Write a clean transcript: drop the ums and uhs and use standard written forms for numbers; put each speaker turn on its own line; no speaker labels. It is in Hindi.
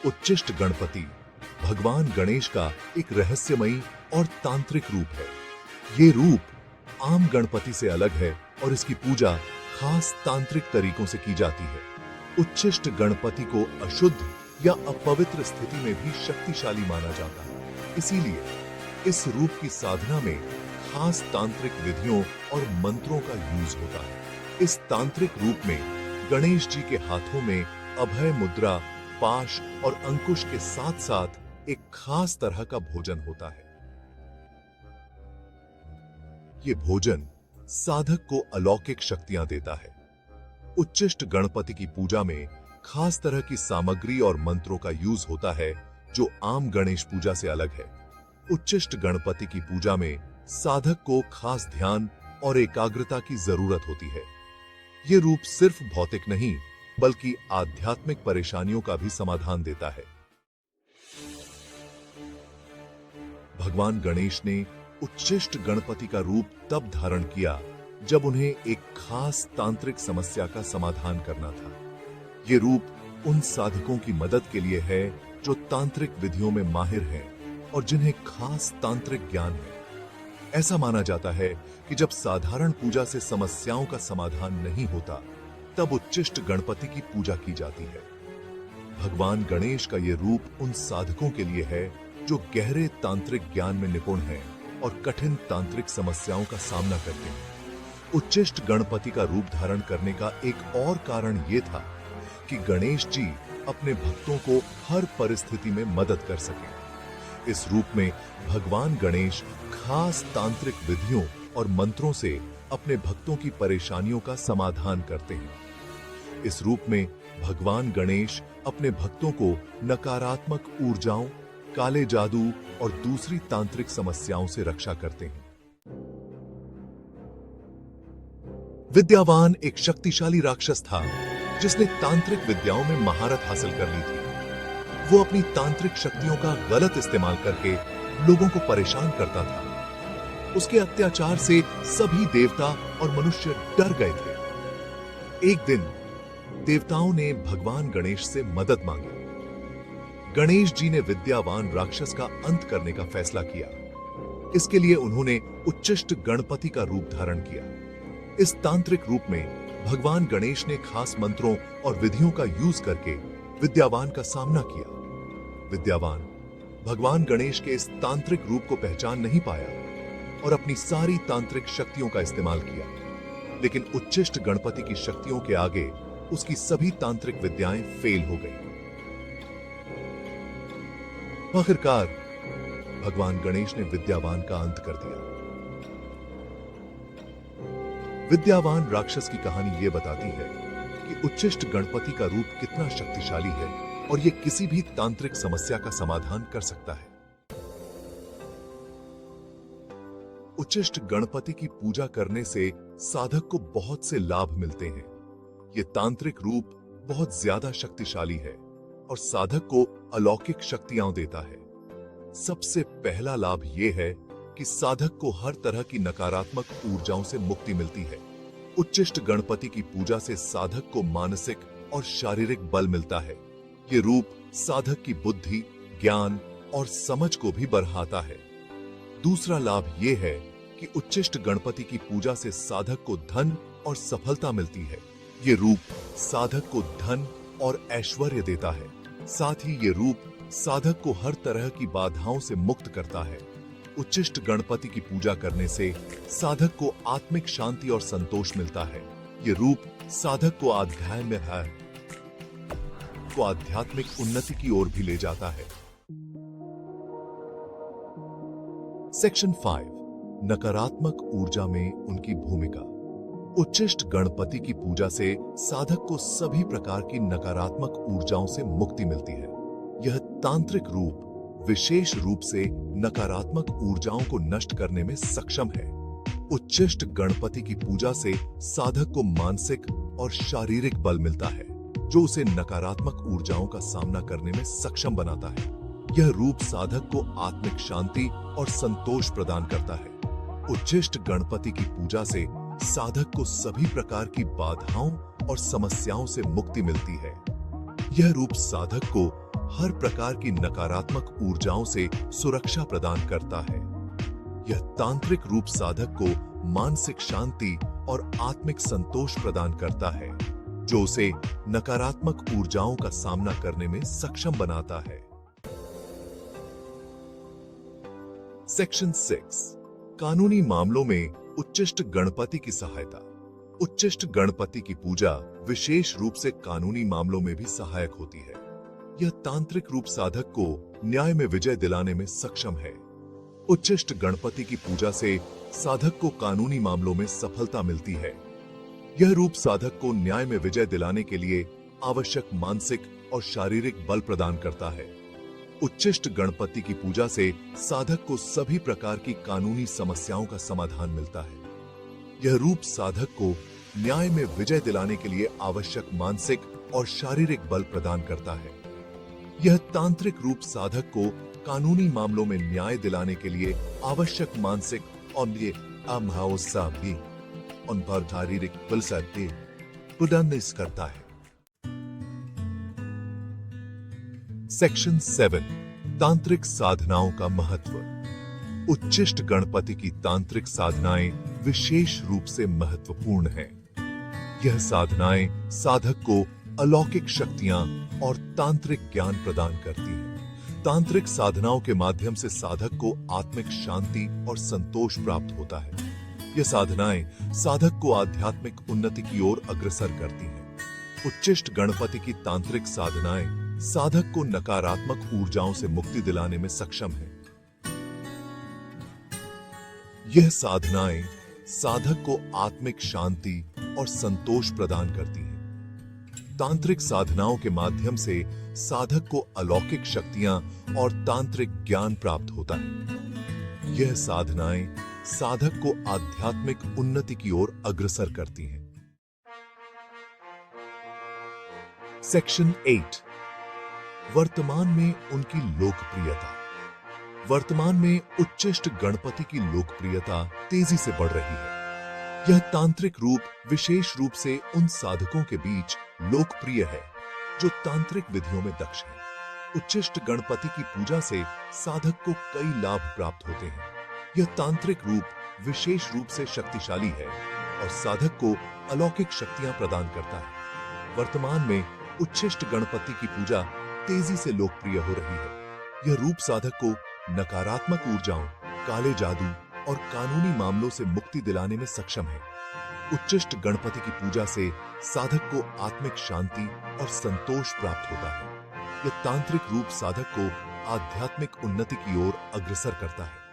उच्चिष्ट गणपति भगवान गणेश का एक रहस्यमयी और तांत्रिक रूप है। ये रूप आम गणपति से अलग है और इसकी पूजा खास तांत्रिक तरीकों से की जाती है। उच्चिष्ट गणपति को अशुद्ध या अपवित्र स्थिति में भी शक्तिशाली माना जाता है। इसीलिए इस रूप की साधना में खास तांत्रिक विधियों और मंत्रों का यूज होता है। इस तांत्रिक रूप में गणेश जी के हाथों में अभय मुद्रा, पाश और अंकुश के साथ साथ एक खास तरह का भोजन होता है। ये भोजन साधक को अलौकिक शक्तियां देता है। उच्चिष्ट गणपति की पूजा में खास तरह की सामग्री और मंत्रों का यूज होता है जो आम गणेश पूजा से अलग है। उच्चिष्ट गणपति की पूजा में साधक को खास ध्यान और एकाग्रता की जरूरत होती है। ये रूप सिर्फ भौतिक नहीं बल्कि आध्यात्मिक परेशानियों का भी समाधान देता है। भगवान गणेश ने उच्चिष्ट गणपति का रूप तब धारण किया जब उन्हें एक खास तांत्रिक समस्या का समाधान करना था। ये रूप उन साधकों की मदद के लिए है जो तांत्रिक विधियों में माहिर हैं और जिन्हें खास तांत्रिक ज्ञान है। ऐसा माना जाता है कि जब साधारण पूजा से समस्याओं का समाधान नहीं होता, तब उच्चिष्ट गणपति की पूजा की जाती है। भगवान गणेश का यह रूप उन साधकों के लिए है जो गहरे तांत्रिक ज्ञान में निपुण हैं और कठिन तांत्रिक समस्याओं का सामना करते हैं। उच्चिष्ट गणपति का रूप धारण करने का एक और कारण यह था कि गणेश जी अपने भक्तों को हर परिस्थिति में मदद कर सकें। इस रूप में भगवान गणेश खास तांत्रिक विधियों और मंत्रों से अपने भक्तों की परेशानियों का समाधान करते हैं। इस रूप में भगवान गणेश अपने भक्तों को नकारात्मक ऊर्जाओं, काले जादू और दूसरी तांत्रिक समस्याओं से रक्षा करते हैं। विद्यावान एक शक्तिशाली राक्षस था जिसने तांत्रिक विद्याओं में महारत हासिल कर ली थी। वो अपनी तांत्रिक शक्तियों का गलत इस्तेमाल करके लोगों को परेशान करता था। उसके अत्याचार से सभी देवता और मनुष्य डर गए थे। एक दिन देवताओं ने भगवान गणेश से मदद मांगी। गणेश जी ने विद्यावान राक्षस का अंत करने का फैसला किया। इसके लिए उन्होंने उच्चिष्ट गणपति का रूप धारण किया। इस तांत्रिक रूप में भगवान गणेश ने खास मंत्रों और विधियों का यूज करके विद्यावान का सामना किया। विद्यावान भगवान गणेश के इस तांत्रिक रूप को पहचान नहीं पाया और अपनी सारी तांत्रिक शक्तियों का इस्तेमाल किया, लेकिन उच्चिष्ट गणपति की शक्तियों के आगे उसकी सभी तांत्रिक विद्याएं फेल हो गई। आखिरकार भगवान गणेश ने विद्यावान का अंत कर दिया। विद्यावान राक्षस की कहानी यह बताती है कि उच्चिष्ट गणपति का रूप कितना शक्तिशाली है और यह किसी भी तांत्रिक समस्या का समाधान कर सकता है। उच्चिष्ट गणपति की पूजा करने से साधक को बहुत से लाभ मिलते हैं। यह तांत्रिक रूप बहुत ज्यादा शक्तिशाली है और साधक को अलौकिक शक्तियां देता है। सबसे पहला लाभ यह है कि साधक को हर तरह की नकारात्मक ऊर्जाओं से मुक्ति मिलती है। उच्चिष्ट गणपति की पूजा से साधक को मानसिक और शारीरिक बल मिलता है। ये रूप साधक की बुद्धि, ज्ञान और समझ को भी बढ़ाता है। दूसरा लाभ यह है कि उच्चिष्ट गणपति की पूजा से साधक को धन और सफलता मिलती है। ये रूप साधक को धन और ऐश्वर्य देता है। साथ ही ये रूप साधक को हर तरह की बाधाओं से मुक्त करता है। उच्चिष्ट गणपति की पूजा करने से साधक को आत्मिक शांति और संतोष मिलता है। ये रूप साधक को आध्यात्मिक उन्नति की ओर भी ले जाता है। सेक्शन 5, नकारात्मक ऊर्जा में उनकी भूमिका। उच्चिष्ट गणपति की पूजा से साधक को सभी प्रकार की नकारात्मक ऊर्जाओं से मुक्ति मिलती है। यह तांत्रिक रूप विशेष रूप से नकारात्मक ऊर्जाओं को नष्ट करने में सक्षम है। उच्चिष्ट गणपति की पूजा से साधक को मानसिक और शारीरिक बल मिलता है, जो उसे नकारात्मक ऊर्जाओं का सामना करने में सक्षम बनाता है। यह रूप साधक को आत्मिक शांति और संतोष प्रदान करता है। उच्चिष्ट गणपति की पूजा से साधक को सभी प्रकार की बाधाओं और समस्याओं से मुक्ति मिलती है। यह रूप साधक को हर प्रकार की नकारात्मक ऊर्जाओं से सुरक्षा प्रदान करता है। यह तांत्रिक रूप साधक को मानसिक शांति और आत्मिक संतोष प्रदान करता है, जो उसे नकारात्मक ऊर्जाओं का सामना करने में सक्षम बनाता है। सेक्शन 6, कानूनी मामलों में उच्चिष्ट गणपति की सहायता। उच्चिष्ट गणपति की पूजा विशेष रूप से कानूनी मामलों में भी सहायक होती है। यह तांत्रिक रूप साधक को न्याय में विजय दिलाने में सक्षम है। उच्चिष्ट गणपति की पूजा से साधक को कानूनी मामलों में सफलता मिलती है। यह रूप साधक को न्याय में विजय दिलाने के लिए आवश्यक मानसिक और शारीरिक बल प्रदान करता है। उच्चिष्ट गणपति की पूजा से साधक को सभी प्रकार की कानूनी समस्याओं का समाधान मिलता है। यह रूप साधक को न्याय में विजय दिलाने के लिए आवश्यक मानसिक और शारीरिक बल प्रदान करता है। यह तांत्रिक रूप साधक को कानूनी मामलों में न्याय दिलाने के लिए आवश्यक मानसिक और भी उन पर शारीरिक बल प्रदान करता है। सेक्शन 7, तांत्रिक साधनाओं का महत्व। उच्चिष्ट गणपति की तांत्रिक साधनाएं विशेष रूप से महत्वपूर्ण हैं। यह साधनाएं साधक को अलौकिक शक्तियां और तांत्रिक ज्ञान प्रदान करती हैं। तांत्रिक साधनाओं के माध्यम से साधक को आत्मिक शांति और संतोष प्राप्त होता है। यह साधनाएं साधक को आध्यात्मिक उन्नति की ओर अग्रसर करती हैं। उच्चिष्ट गणपति की तांत्रिक साधनाएं साधक को नकारात्मक ऊर्जाओं से मुक्ति दिलाने में सक्षम है। यह साधनाएं साधक को आत्मिक शांति और संतोष प्रदान करती हैं। तांत्रिक साधनाओं के माध्यम से साधक को अलौकिक शक्तियां और तांत्रिक ज्ञान प्राप्त होता है। यह साधनाएं साधक को आध्यात्मिक उन्नति की ओर अग्रसर करती हैं। सेक्शन 8, वर्तमान में उनकी लोकप्रियता। वर्तमान में उच्चिष्ट गणपति की लोकप्रियता तेजी से बढ़ रही है। यह तांत्रिक रूप विशेष रूप से उन साधकों के बीच लोकप्रिय है जो तांत्रिक विधियों में दक्ष हैं। उच्चिष्ट गणपति की पूजा से साधक को कई लाभ प्राप्त होते हैं। यह तांत्रिक रूप विशेष रूप से शक्तिशाली है और साधक को अलौकिक शक्तियां प्रदान करता है। वर्तमान में उच्चिष्ट गणपति की पूजा तेजी से लोकप्रिय हो रही है। यह रूप साधक को नकारात्मक ऊर्जाओं, काले जादू और कानूनी मामलों से मुक्ति दिलाने में सक्षम है। उच्चिष्ट गणपति की पूजा से साधक को आत्मिक शांति और संतोष प्राप्त होता है। यह तांत्रिक रूप साधक को आध्यात्मिक उन्नति की ओर अग्रसर करता है।